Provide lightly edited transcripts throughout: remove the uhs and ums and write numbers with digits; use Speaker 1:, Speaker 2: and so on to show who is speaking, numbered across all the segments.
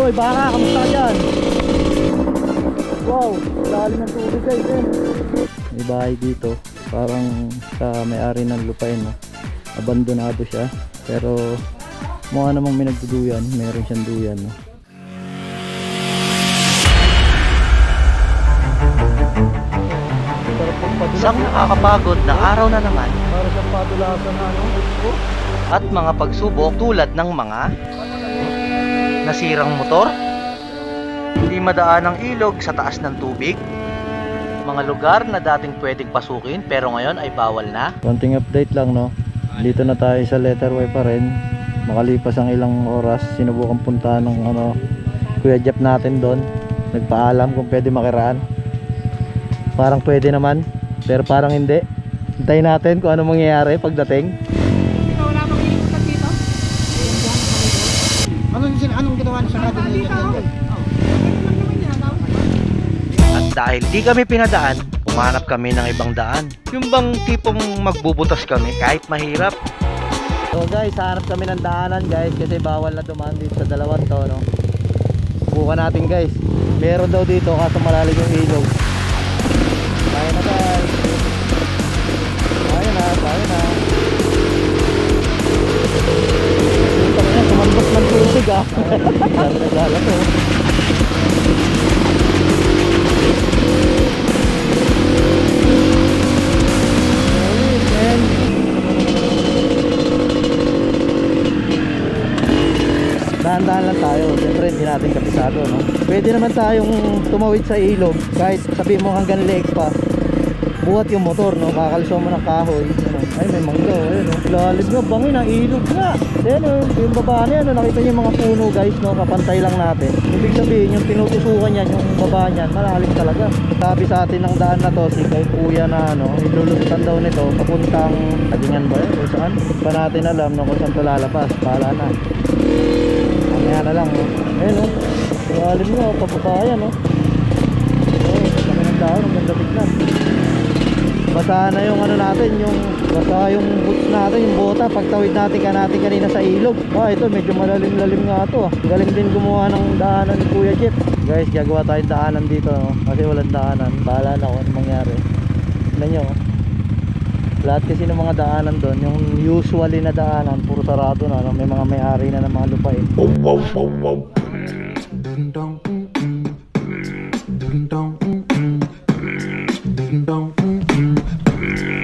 Speaker 1: Hoy baka, kamusta ka dyan? Wow, lalim ng tubig guys eh. May bahay dito, parang sa may-ari ng lupain, no? Abandonado siya, pero mukha namang may nagduduyan, meron siyang duyan, no?
Speaker 2: Isang nakakapagod na araw na naman
Speaker 1: Para siyang padulasan na, no?
Speaker 2: at mga pagsubok tulad ng mga nasirang motor, hindi madaan ang ilog sa taas ng tubig, mga lugar na dating pwedeng pasukin pero ngayon ay bawal na.
Speaker 1: Konting update lang, no? Dito na tayo sa letter Y pa rin. Makalipas ang ilang oras, sinubukan puntahan ng Kuya Jeff natin doon. Nagpaalam kung pwede makiraan. Parang pwede naman, pero parang hindi. Hintayin natin kung ano mangyayari pagdating.
Speaker 3: Wala bang iikot dito? Anong ginawa niya sa atin?
Speaker 2: At dahil di kami pinadaan, pumanap kami ng ibang daan. Yung bang tipong magbubutas kami kahit mahirap.
Speaker 1: So guys, hanap kami ng daanan guys, kasi bawal na dumaan dito sa dalawang to, no? Bukan natin guys. Meron daw dito kaso malalim yung ilog. Kaya na guys. Kaya na. Dito na, sumambot ng tubig ah. Sabi naglala to. Dahan-dahan lang tayo, siyempre hindi natin kapisado, no? Pwede naman tayong tumawid sa ilog, kahit sabihin mo hanggang legs pa. Buhat yung motor, no? Kakaliswa mo ng kahoy, ano? Ay may mangga, ayun, no? Lalim nga, bangin ang ilog nga. Then, yung baba niya, no? Nakita niyo yung mga puno guys, no? Kapantay lang natin. Ibig sabihin, yung tinutusukan niyan, yung baba niyan, malalim talaga. Sabi sa atin ng daan na to, si kay kuya na, no? Ilulutan daw nito, papuntang Kadingan ba yun? O saan? Pa natin alam, no? Kung saan to lalabas, paala na. Mamaya na lang, no? Ayun, no? Lalim nga, papapaya, no? Oh, kami ng daan, ang ganda tignan. Basa na yung ano natin, yung basa yung boots natin, yung bota pagtawid natin kanina sa ilog. Ito medyo malalim-lalim nga to. Galing din gumawa ng daanan ni Kuya Jeff. Guys, gagawa tayong daanan dito, no? Kasi walang daanan, bahala na kung ano mangyari. Tignan nyo, lahat kasi ng mga daanan doon, yung usually na daanan, puro sarado na, no? May mga may-ari na ng mga lupain.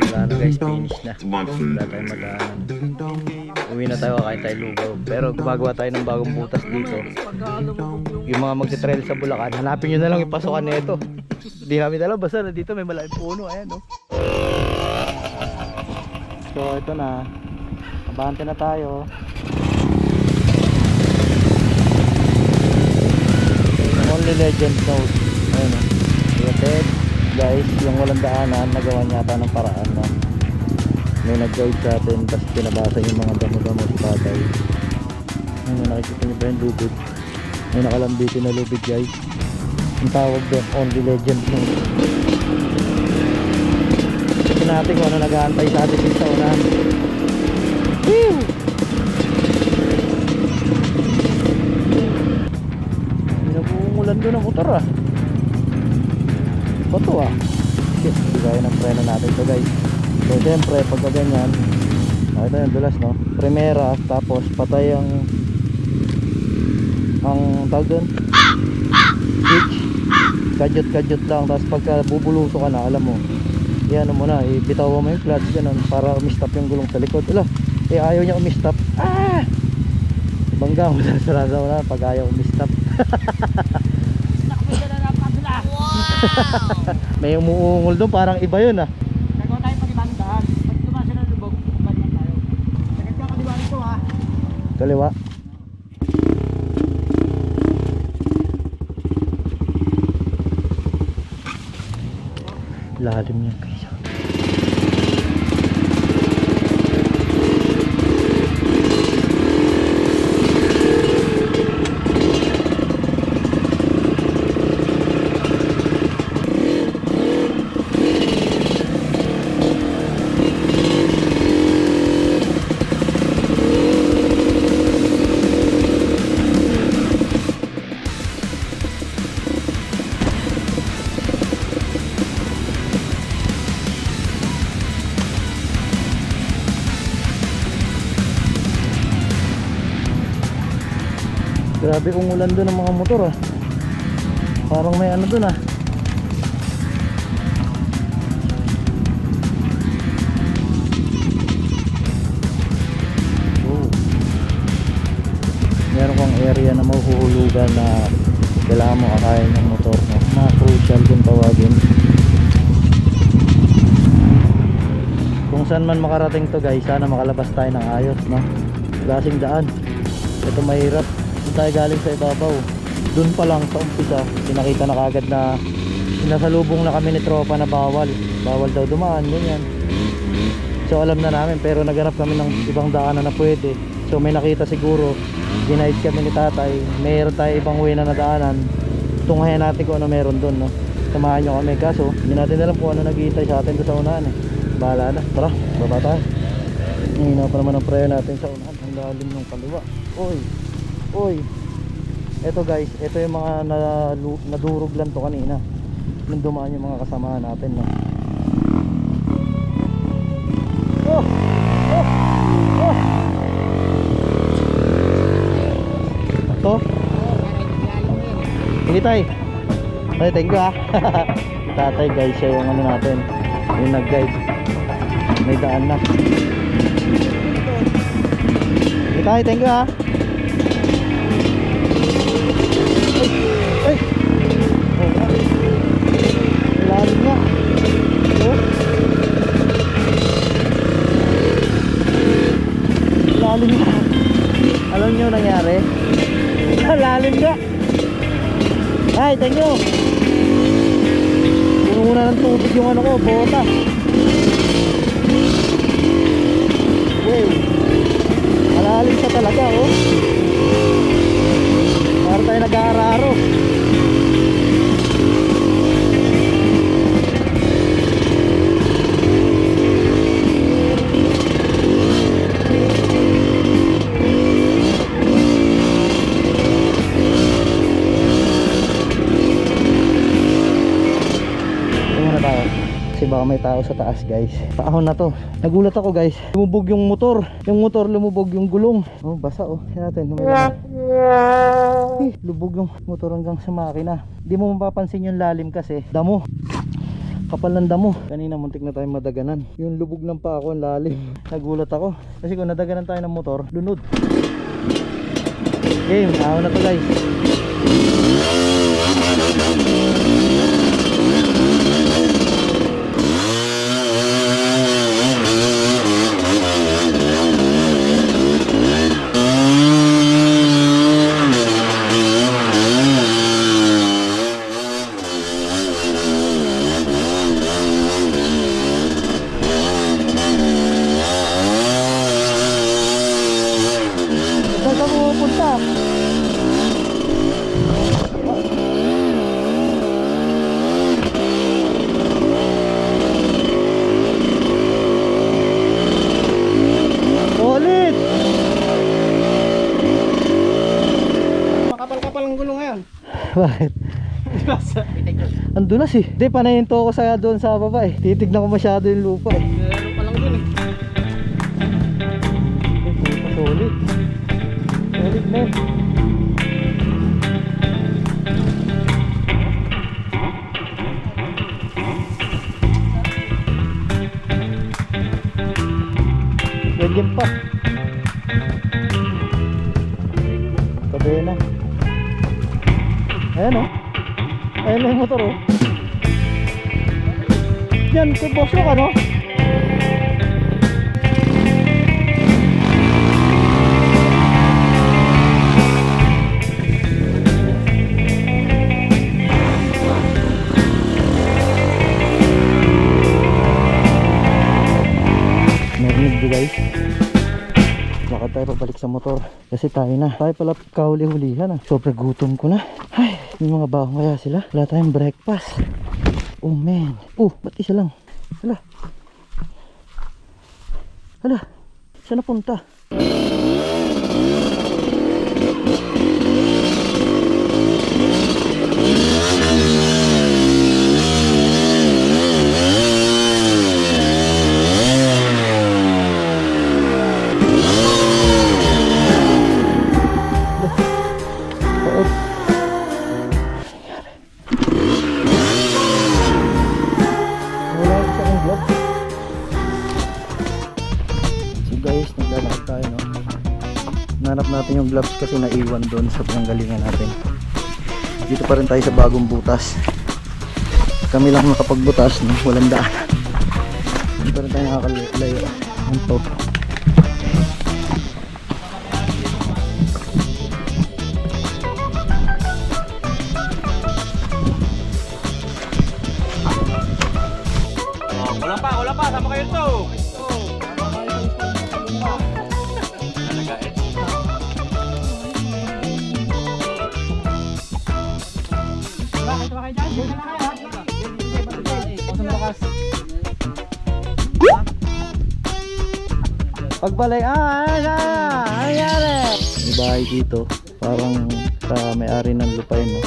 Speaker 1: Wala na guys, finish na. Wala tayong madaanan. Uwi na tayo, kakain tayo lugaw. Pero gumagawa tayo ng bagong butas dito. Yung mga magte-trail sa Bulacan, hanapin nyo na lang yung pasukan nito. Hindi namin alam, basta na dito may malaking puno. Ayan, no? So ito na, abante na tayo. Only legend knows. Ayun, no? Rated guys, yung walang daanan nagawa yata ng paraan, no? May nag-guide sa atin, tapos pinabasa yung mga damo-damo sa tatay. Ayun, nakikita nyo ba yung lubid? May nakalambitin na lubid guys. Ang tawag doon, only legend knows. Tignan natin kung ano nag-aantay sa atin dito sa unahan. Woo! Pinag-uumulan doon ang motor ah. Bato ah. Shit, bigay ng preno natin to guys. So siyempre pagka ganyan, ito yung dulas, no? Primera, tapos patay ang tawag doon, switch. Kadyot lang, tapos pagka bubuluso ka na, alam mo, yan mo na, ibitaw mo yung clutch ganun para umistop yung gulong sa likod. Ayaw niya umistop. Bangga mo sa sarasa mo na pag ayaw umistop. May umuungol doon, parang iba yun ah.
Speaker 3: Nagawa tayo pag ibang daan. Pag tumasin ng lubog, balikan tayo. Sagad ka kaliwa nito ha.
Speaker 1: Kaliwa. Lalim niya guys. Grabe umulan doon ng mga motor ah. Parang may ano doon ah. Oh. Meron kang area na mahuhulugan na kailangan mo kakain ng motor no? Na crucial kung tawagin. Kung saan man makarating to guys, sana makalabas tayo ng ayos no? Klaseng daan. Ito mahirap. Doon tayo galing sa ibabaw. Doon pa lang sa umpisa pinakita na kagad na sinasalubong na kami ni tropa na bawal daw dumaan, ganyan. So alam na namin, pero naghanap kami ng ibang daanan na pwede. So may nakita siguro, ginaid kami ni tatay, mayroon tayo ibang way na nadaanan. Tunghayan natin kung ano meron doon no? Samahan nyo kami, kaso hindi natin alam kung ano naghihintay sa atin doon sa unahan eh. Bahala na, tara, baba tayo. Hihina pa naman ang prayer natin sa unahan. Ang lalim ng kaliwa. Oy. Ito guys, ito yung mga nadurog lang to kanina nung dumaan yung mga kasamahan natin no? Oh! Ito? Sige tay. Tay, thank you ha. Tatay guys, siya yung ano natin, yung nag-guide. May daan na. Sige tay, thank you ha. Ay! Lalim nga. Oh. Lalim nga. Alam nyo nangyari? Lalim nga. Ay, thank you. Puno muna ng tubig yung ano ko, bota. Wow. Malalim siya talaga, oh. Para tayo nag-aararo. Kasi baka may tao sa taas guys. Paahon na to. Nagulat ako guys. Lumubog yung motor. Yung motor lumubog yung gulong. Oh, basa oh. Yan natin. Lubog yung motor hanggang sa makina. Hindi mo mapapansin yung lalim kasi damo. Kapal ng damo. Kanina muntik na tayo madaganan. Yung lubog ng pa ako ang lalim. Nagulat ako. Kasi kung nadaganan tayo ng motor, lunod. Game, ahon na to guys. Bakit? Ang dulas eh. Hindi, panahinto ako sa doon sa baba eh. Titignan ko masyado yung lupa eh.
Speaker 3: Meron pa lang dun eh.
Speaker 1: Solid. Solid man. Ganyan pa. Kadena. Ayan o. Ayan na yung motor o. Yan, kay boss lock ano? Narinig nyo guys. Lakad tayo pabalik sa motor. Kasi tayo pala kahuli-hulihan ah. Sobrang gutom ko na. Ay, may mga baong kaya sila. Wala tayong breakfast. Oh man. Oh, ba't isa lang? Hala. Hala. Saan napunta? natin yung gloves kasi naiwan doon sa pinanggalingan natin. Dito pa rin tayo sa bagong butas. Kami lang nakapagbutas, no? Walang daan. Dito pa rin tayo nakakalayo. Ano to?
Speaker 3: Wala pa, sama kayo to. Bakit ba kayo dyan? Diyan na kayo, ha?
Speaker 1: Pagbalik, nangyari? May bahay dito, parang sa may-ari ng lupa yun, no?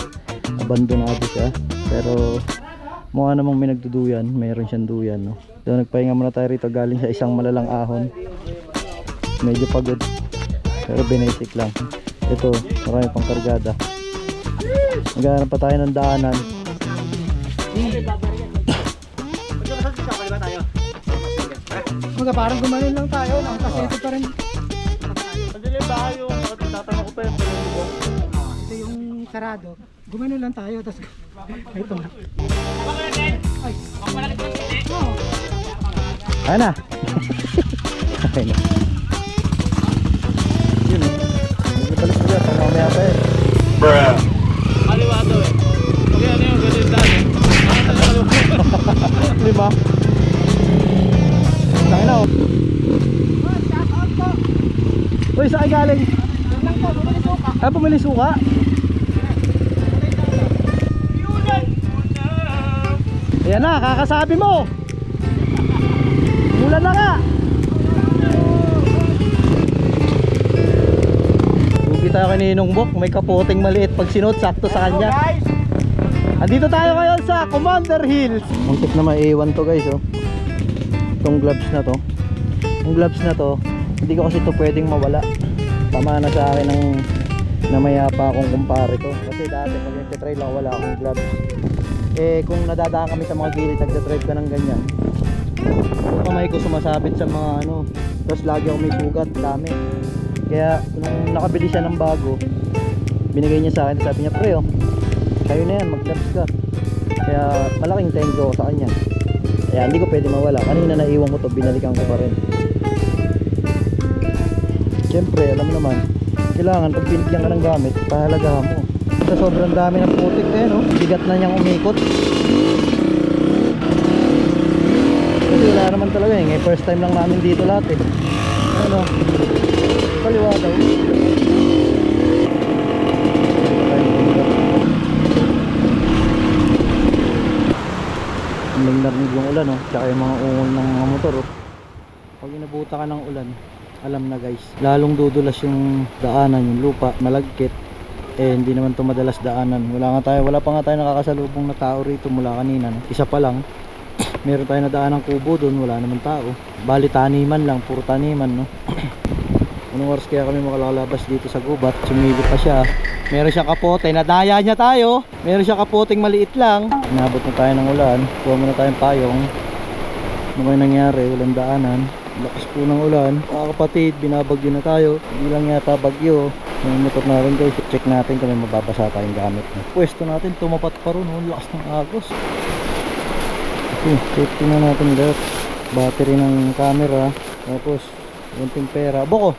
Speaker 1: Abandonado siya, pero mukha namang may nagduduyan, mayroon siyang duyan, no? So nagpahinga muna tayo rito galing sa isang malalang ahon. Medyo pagod, pero basic lang. Ito, marami pang kargada. Maghanap pa tayo ng daanan.
Speaker 3: Mga parang gumanon lang tayo, kasi ito pa rin.
Speaker 1: Pagdali ba yung tatanong ko pa yung
Speaker 3: Ito yung sarado. Gumanon lang tayo, tapos ito na.
Speaker 1: Ayun na. Ayun na. Yun eh. Nagpapalik ko yan. Pang mamaya pa eh.
Speaker 4: Kaliwa to eh. Okay, ano yung ganun dati?
Speaker 1: Lima. Tangin na oh. Uy, saan galing? Ay, pumili suka. Ayan na, kakasabi mo. Mula na ka. Lugi tayo kay Ninong Bok. May kapoting maliit pag sinuot, sakto sa kanya. Andito tayo ngayon sa Commander Hills. Muntik na maiiwan to guys oh. Itong gloves na to. Yung gloves na to, hindi ko kasi ito pwedeng mawala. Tama na sa akin ng namayapa akong kumpare ko. Kasi dati pag nagtitrail ako wala akong gloves. Eh kung nadadaan kami sa mga gilid, nagtitrail ka ng ganyan, yung kamay ko sumasabit sa mga ano. Tapos lagi ako may sugat, dami. Kaya nung nakabili siya ng bago, binigay niya sa akin, sabi niya, pre oh, kayo na yan, mag-gloves ka. Kaya malaking thank you ako sa kanya. Kaya hindi ko pwede mawala. Kanina naiwan ko to, binalikan ko pa rin. Siyempre, alam naman, kailangan pag binigyan ka ng gamit, pahalagahan mo. Sa sobrang dami ng putik eh, no? Bigat na niyang umikot. Kasi wala naman talaga eh. Ngayon, first time lang namin dito lahat eh. Ano? Kaliwa daw. Narinig yung ulan oh, tsaka yung mga ungol ng mga motor oh. Pag inabuta ka ng ulan, alam na guys, lalong dudulas yung daanan, yung lupa, malagkit. Eh hindi naman to madalas daanan. Wala pa nga tayo nakakasalubong na tao rito mula kanina, no? Isa pa lang. Meron tayo na daan ng kubo doon, wala naman tao. Bali taniman lang, puro taniman, no? Anong oras kaya kami makalalabas dito sa gubat? Sumili pa siya. Meron siyang kapote, nadaya niya tayo. Meron siyang kapoteng maliit lang. Inabot na tayo ng ulan. Kuha muna tayong payong. Ano kayo nangyari? Walang daanan. Lakas po ng ulan. Mga kapatid, binabagyo na tayo. Hindi lang yata bagyo. May motor na rin guys. Check natin kung may mababasa tayong gamit. Pwesto natin, tumapat pa rin. Lakas ng agos. Okay, safety na natin lahat. Battery ng camera. Tapos, unting pera. Boko!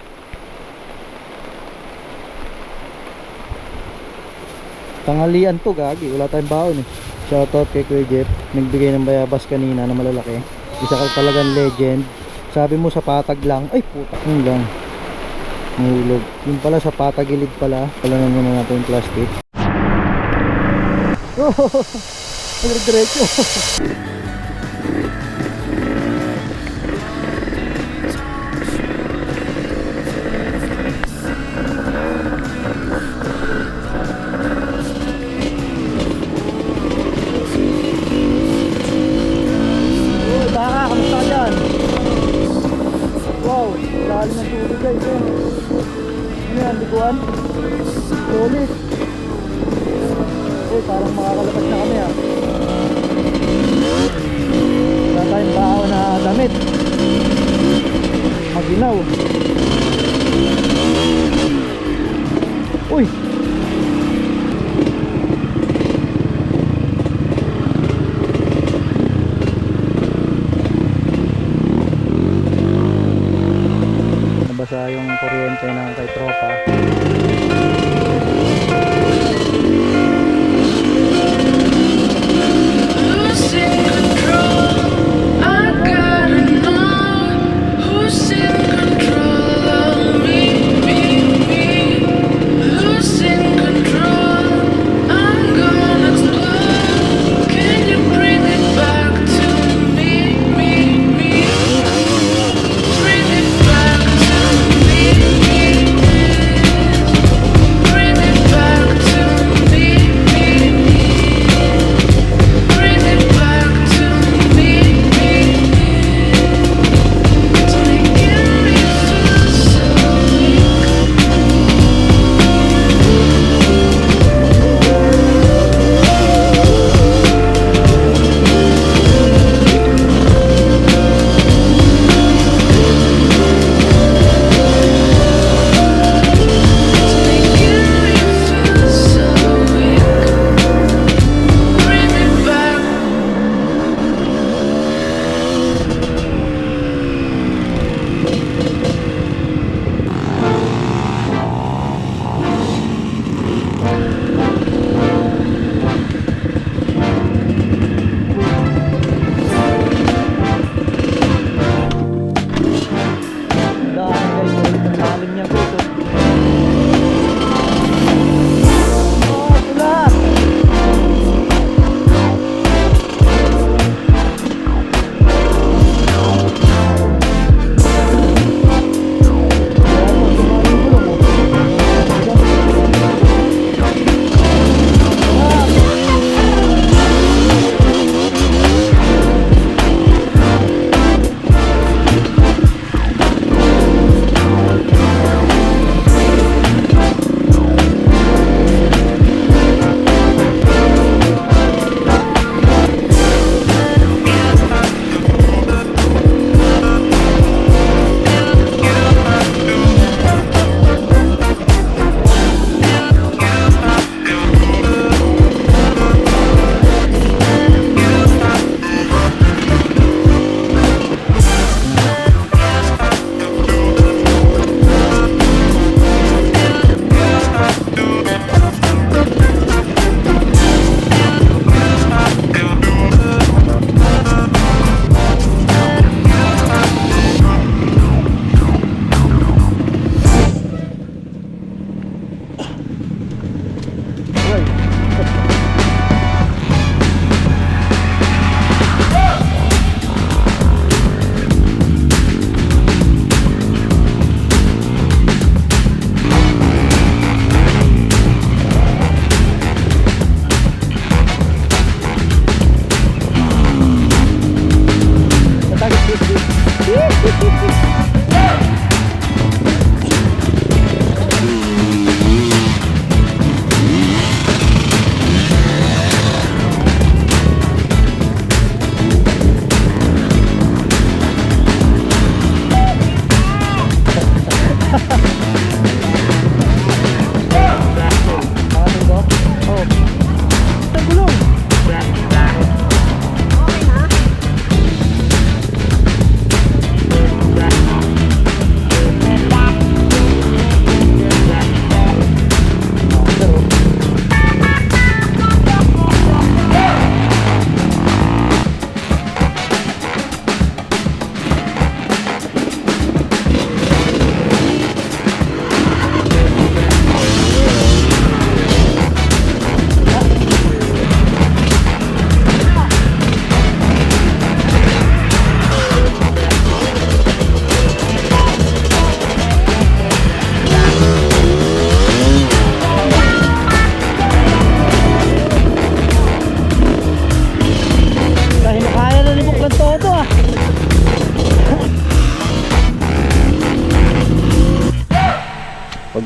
Speaker 1: Tanghalian to gagi, wala tayong baon eh. Shoutout kay Kuya Jeff, nagbigay ng bayabas kanina na malalaki. Isa ka talagang legend. Sabi mo sa patag lang, ay putak yun lang, mahulog. Yung pala sa patagilid pala. Palanan muna natin yung plastic. Oh, diretso. Lalim ng tubig guys eh. Ano yan, likuan? Solid. Uy, parang makakalabas na kami ah.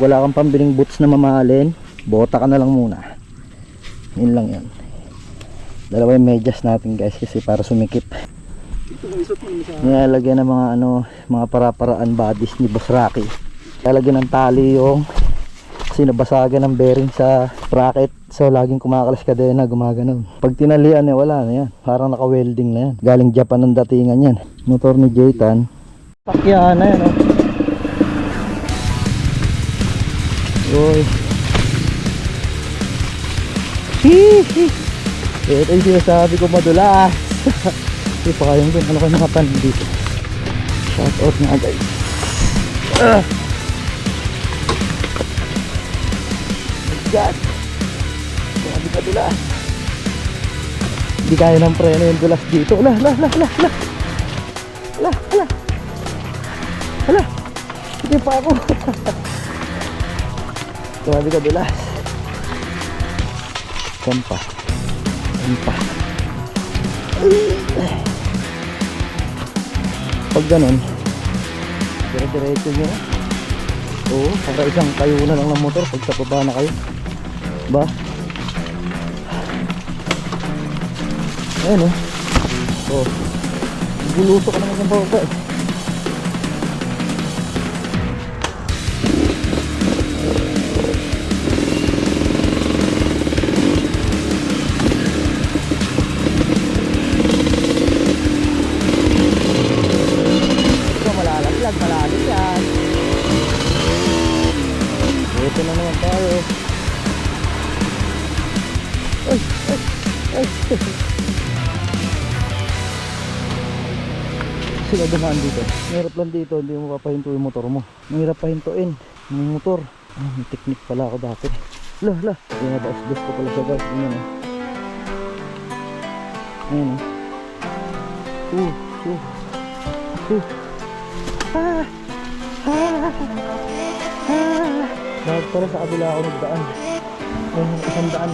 Speaker 1: wala kang pambiling boots na mamahalin, bota ka na lang muna. Yun lang yan. Dalawa yung medyas natin guys kasi para sumikip. Nilalagyan ng mga mga para-paraan bodies ni Boss Rocky. Lalagyan ng tali yung kasi nabasagan ng bearing sa bracket. So laging kumakalas kadena, gumagano. Pag tinalian wala na yan. Parang naka-welding na yan. Galing Japan ang datingan yan. Motor ni Jaytan. Pakyahan na yan Uy. Hihi. Ito yung sinasabi ko, madulas. Hindi pa kayong dun. Ano kayo nakapan dito? Shout out nga guys. God. Grabe ka dulas. Hindi kaya ng preno yung dulas dito. Ala. Hindi pa ako. Grabe ka dulas. Kampa. Pag ganun, dire-diretso nyo. Oo, para isang kayo na lang ng motor pag sa baba na kayo. Ba? Ayan oh. Guluto ka naman ng baba eh. Malalim yan. Ito na naman tayo. Ay. Sila dumaan dito. Mahirap lang dito, hindi mo papahinto yung motor mo. Mahirap pahintuin yung motor. May technique pala ako dati. Lah. Pinadaas-das ko pala sa guys. Ayan Bakit pala sa kabila ako nagdaan. Isang daan.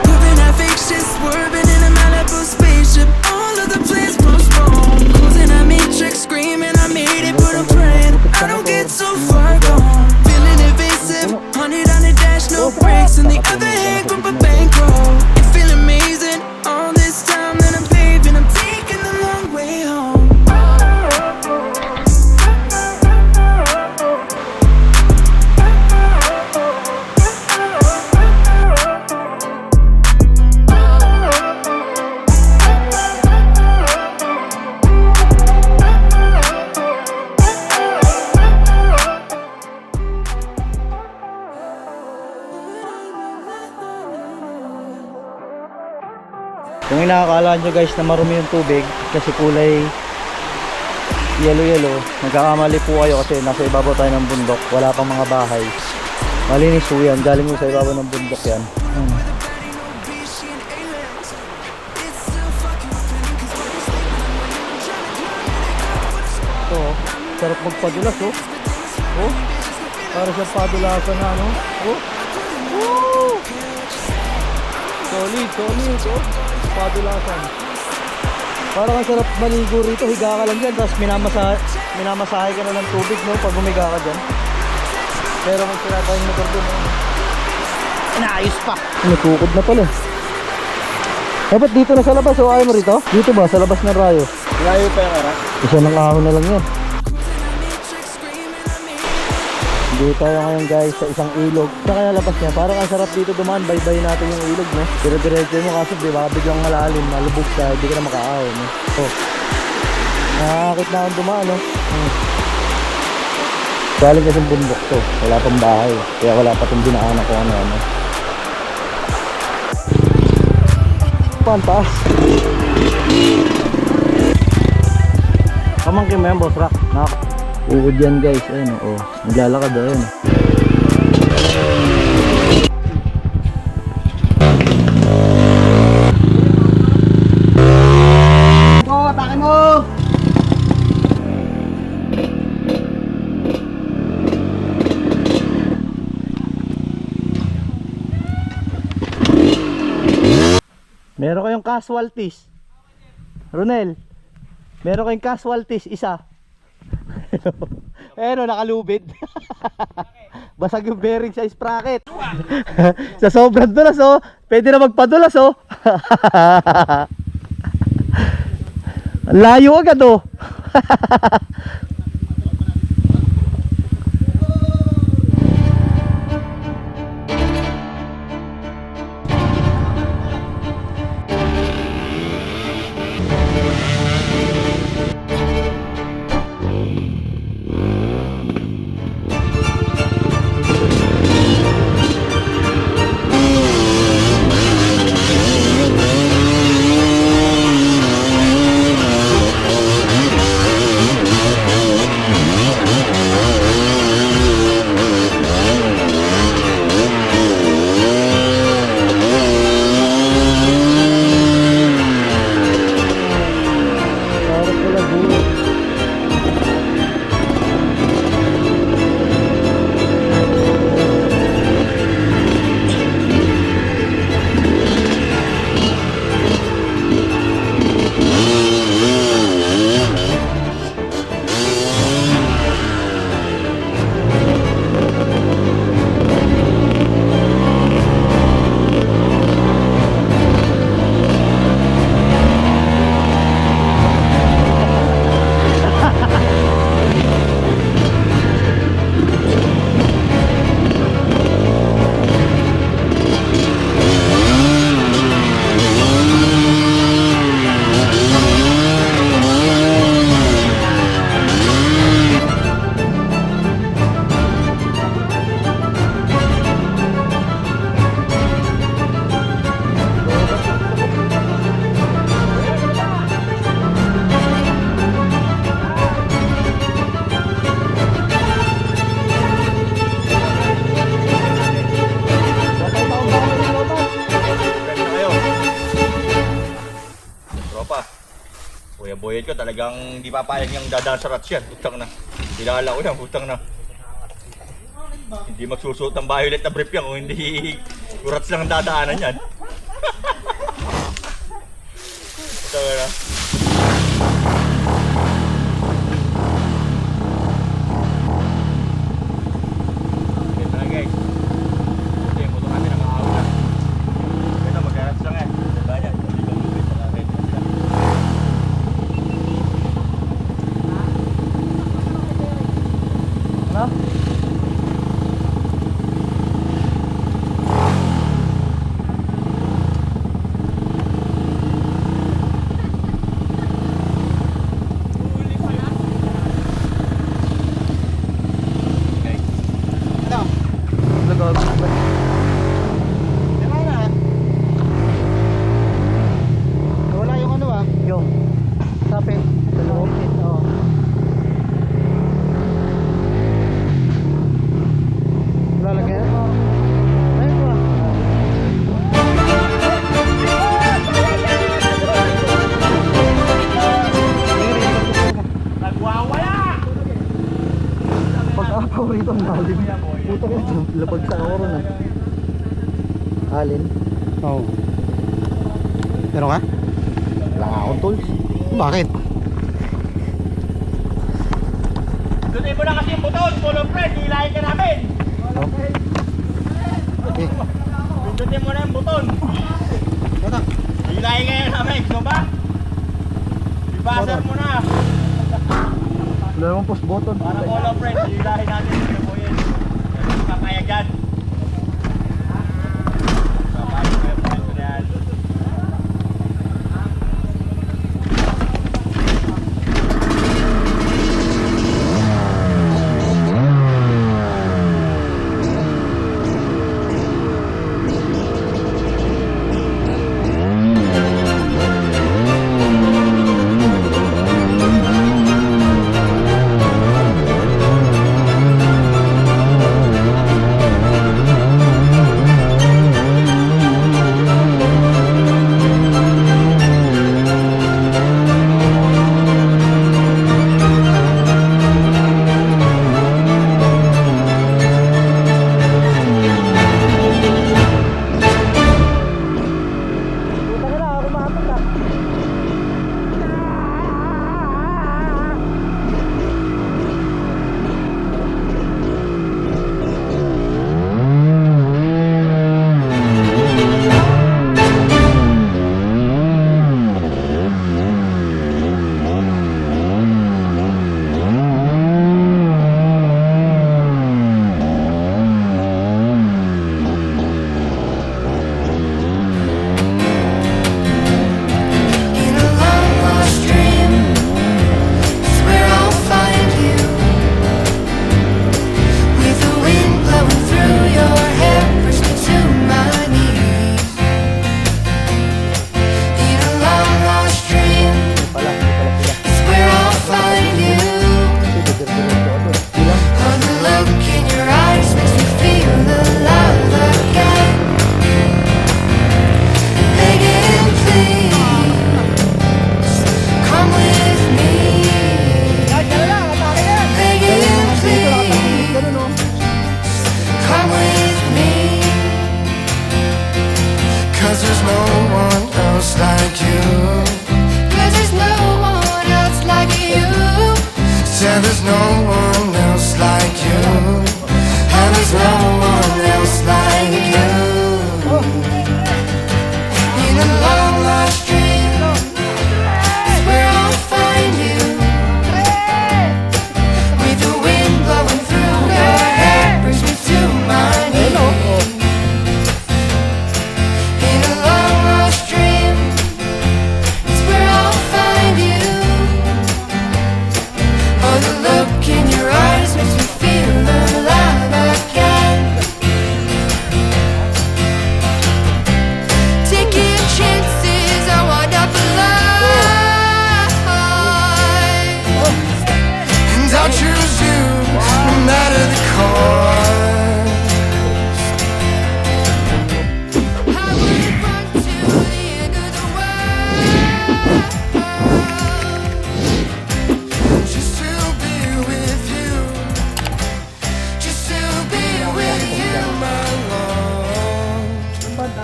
Speaker 5: Moving at fixtures, swerving in a Malibu spaceship. All of the plans postponed. Closing a matrix, screaming I made it, but I'm praying I don't get so far gone. Feeling evasive, 100 on the dash, no brakes. In the other hand, grip a bankroll. You feel amazing. All this time that I'm paving, I'm taking the long way home.
Speaker 1: Kung inakakala nyo guys na marumi yung tubig kasi kulay yellow, nagkakamali po kayo kasi nasa ibabaw tayo ng bundok, wala pang mga bahay. Malinis po yan, galing mo sa ibabaw ng bundok yan. Ito sarap magpadulas para sa padulasan na solid padulasan. Parang ang sarap maligo rito, higa ka lang dyan tapos minamasahe ka na ng tubig pag humiga ka dyan. Pero kung sila tayong motor dun inaayos pa, natukod na pala. Dapat dito na sa labas ayaw mo rito? Dito ba? Sa labas ng rayo?
Speaker 4: Layo pa yung harap.
Speaker 1: Isa ng ahon na lang yan. Dito tayo ngayon guys sa isang ilog. Sa kaya labas niya, parang ang sarap dito dumaan. Baybay natin yung ilog dire-diretso mo kasi baka biglang malalim, malubog ka, hindi ka na makaahon nakakakit na akong dumaan galing kasi bundok to, wala pang bahay kaya wala pa itong dinaanan ko pantas. Kamangkin mo yan Boss Rock. Uod yan guys, ayun naglalakad ayun.
Speaker 3: Atake mo!
Speaker 1: Meron kayong casualties Ronel, meron kayong casualties isa. Eh no, nakalubid. Basag yung bearing sa sprocket. Sa sobrang dulas oh, pwede na magpadulas oh. Ang layo agad oh. Sarap pala bro.
Speaker 6: Tropa, Kuya Boyet ko talagang hindi papayag yung dadaan sa rats yan. Putang na. Kilala ko yan, putang na. Hindi magsusuot ng violet na brief yan kung hindi rats lang ang dadaanan yan. Putang na. Ito na guys. Ito yung motor namin nakaaw na. Ito mag-rats lang yan. Diba yan? Hindi kang lubid sa red.
Speaker 1: Ano?
Speaker 3: Wala yung ano ah.
Speaker 1: Yung sapin sa loob. Oo. Lalagyan? Ayun ba?
Speaker 6: Nagwawala!
Speaker 1: Pag-apaw rito ang lalim. Puta ka, labag sa oro na. Alin?
Speaker 3: Oo. Meron ka?
Speaker 1: Wala nga akong tools.
Speaker 3: Bakit?
Speaker 6: Tuloy mo na kasi yung buton, full of friend, hilahin ka namin!
Speaker 3: Okay.
Speaker 6: Pindutin mo na yung buton!
Speaker 3: Wala.
Speaker 6: Hilahin ka namin, ito ba? Ibasar mo na!
Speaker 1: Wala namang push button.
Speaker 6: Para full of friend, hilahin natin yung buyin. Papayag yan. Papayag yung friend ko yan.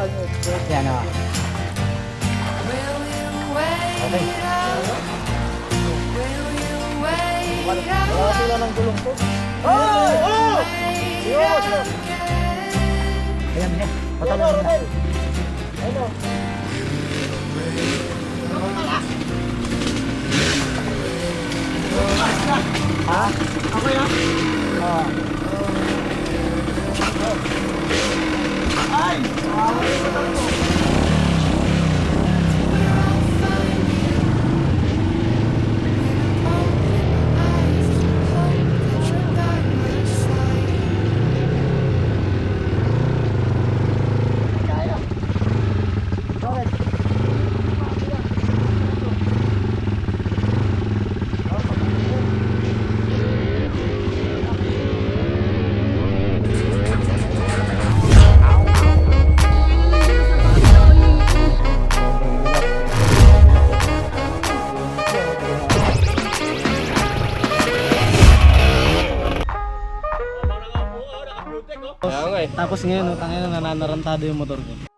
Speaker 3: Yan o.
Speaker 1: Okay. Wala sila ng gulong to.
Speaker 3: Ayan, ayan. Patalo na. Ha? Ako yan? Oo.
Speaker 4: Kaya nga eh.
Speaker 3: Tapos ngayon, tangina nananarantado yung motor ko.